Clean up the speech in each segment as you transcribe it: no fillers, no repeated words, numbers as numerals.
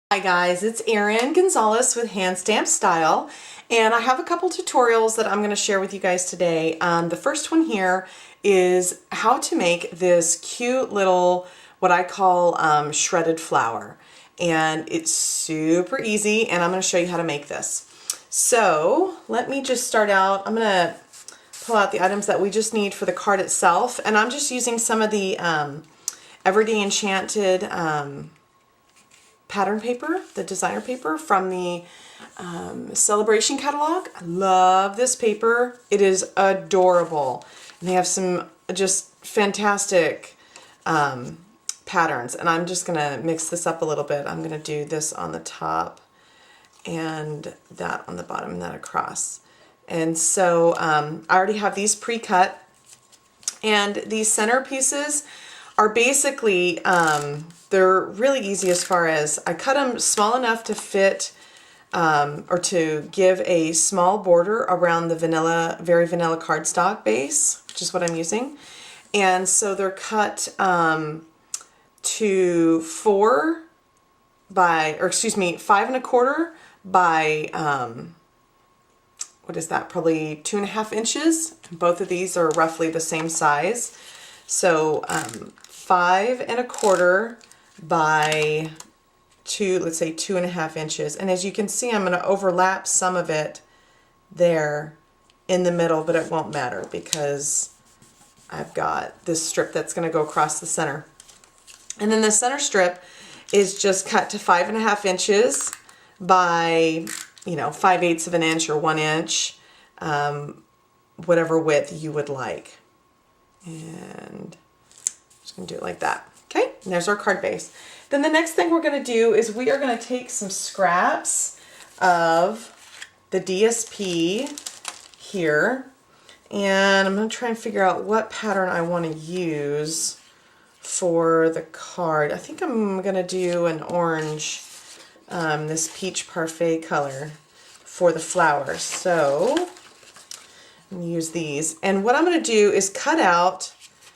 Hi guys, it's Erin Gonzalez with Hand Stamp Style, and I have a couple tutorials that I'm going to share with you guys today. The first one here is how to make this cute little, what I call shredded flower. And it's super easy, and I'm going to show you how to make this. So let me just start out. I'm going to pull out the items that we just need for the card itself, and I'm just using some of the Everyday Enchanted pattern paper, the designer paper from the Celebration catalog. I love this paper. It is adorable. And they have some just fantastic patterns. And I'm just going to mix this up a little bit. I'm going to do this on the top and that on the bottom and that across. And so I already have these pre-cut. And these center pieces are basically, they're really easy as far as I cut them small enough to fit or to give a small border around the very vanilla cardstock base, which is what I'm using. And so they're cut to 5 1/4 by, what is that, probably 2.5 inches. Both of these are roughly the same size. So 5 1/4 by let's say 2.5 inches. And as you can see, I'm going to overlap some of it there in the middle, but it won't matter because I've got this strip that's going to go across the center. And then the center strip is just cut to 5 1/2 inches by, 5/8 of an inch or 1 inch, whatever width you would like. And I'm just going to do it like that. Okay, and there's our card base. Then the next thing we're going to do is we are going to take some scraps of the DSP here, and I'm going to try and figure out what pattern I want to use for the card. I think I'm going to do an orange, this peach parfait color for the flowers. So I'm going to use these. And what I'm going to do is cut out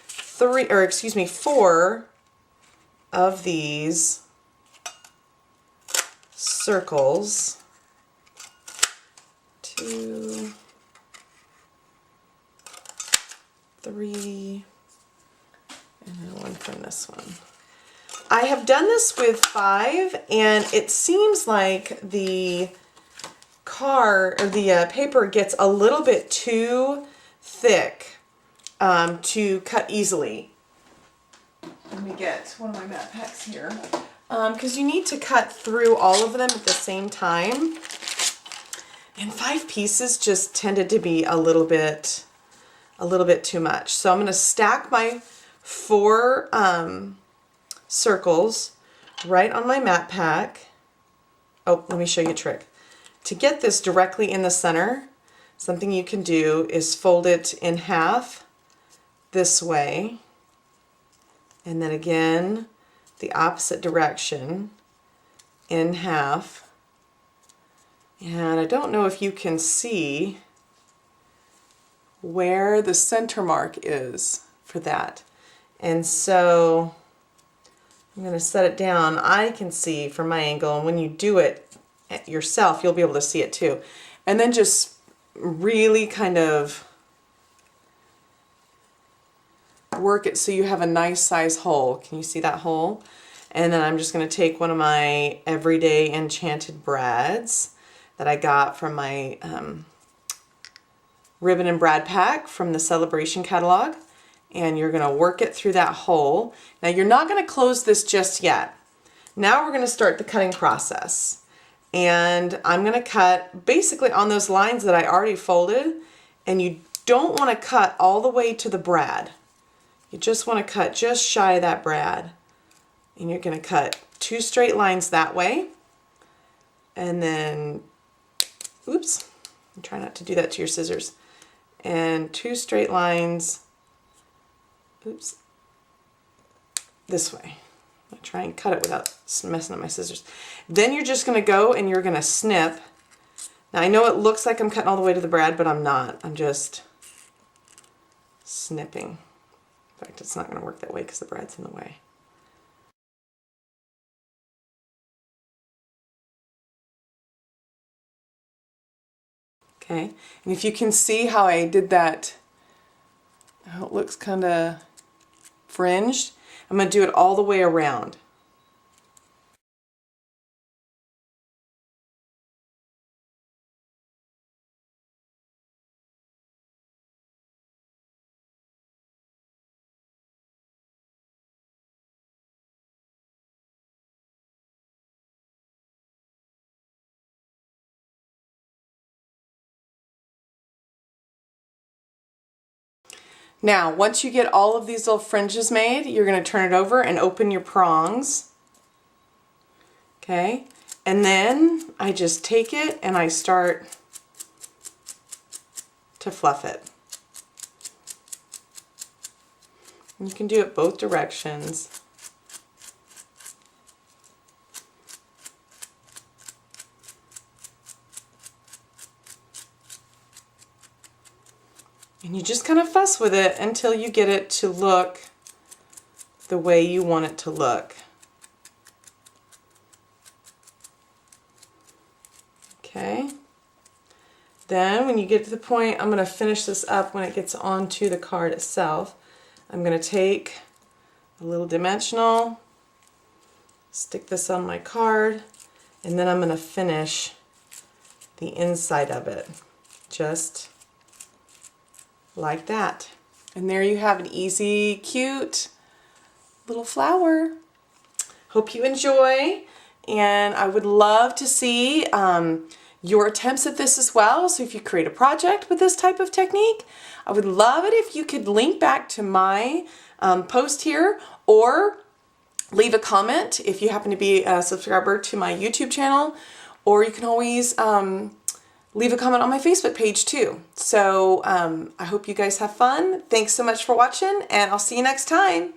4 of these circles. 2, 3, and then 1 from this one. I have done this with 5, and it seems like the paper gets a little bit too thick to cut easily. Let me get one of my matte packs here, because you need to cut through all of them at the same time. And 5 pieces just tended to be a little bit too much. So I'm going to stack my 4 circles right on my matte pack. Oh, let me show you a trick. To get this directly in the center, something you can do is fold it in half this way, and then again the opposite direction in half. And I don't know if you can see where the center mark is for that. And so I'm going to set it down. I can see from my angle, and when you do it yourself, you'll be able to see it too. And then just really kind of work it so you have a nice size hole. Can you see that hole? And then I'm just going to take one of my Everyday Enchanted brads that I got from my ribbon and brad pack from the Celebration catalog, and you're going to work it through that hole. Now you're not going to close this just yet. Now we're going to start the cutting process. And I'm going to cut basically on those lines that I already folded, and you don't want to cut all the way to the brad. You just want to cut just shy of that brad. And you're going to cut 2 straight lines that way. And then, oops, try not to do that to your scissors. And 2 straight lines, oops, this way. I'll try and cut it without messing up my scissors. Then you're just going to go and you're going to snip. Now I know it looks like I'm cutting all the way to the brad, but I'm not. I'm just snipping. In fact, it's not going to work that way because the brad's in the way. Okay, and if you can see how I did that, how it looks kind of fringed, I'm going to do it all the way around. Now, once you get all of these little fringes made, you're going to turn it over and open your prongs. Okay, and then I just take it and I start to fluff it. And you can do it both directions. And you just kind of fuss with it until you get it to look the way you want it to look. Okay. Then when you get to the point, I'm going to finish this up when it gets onto the card itself. I'm going to take a little dimensional, stick this on my card, and then I'm going to finish the inside of it. Just like that. And there you have an easy, cute little flower. Hope you enjoy, and I would love to see your attempts at this as well. So if you create a project with this type of technique, I would love it if you could link back to my post here, or leave a comment if you happen to be a subscriber to my YouTube channel, or you can always leave a comment on my Facebook page too. So I hope you guys have fun. Thanks so much for watching, and I'll see you next time.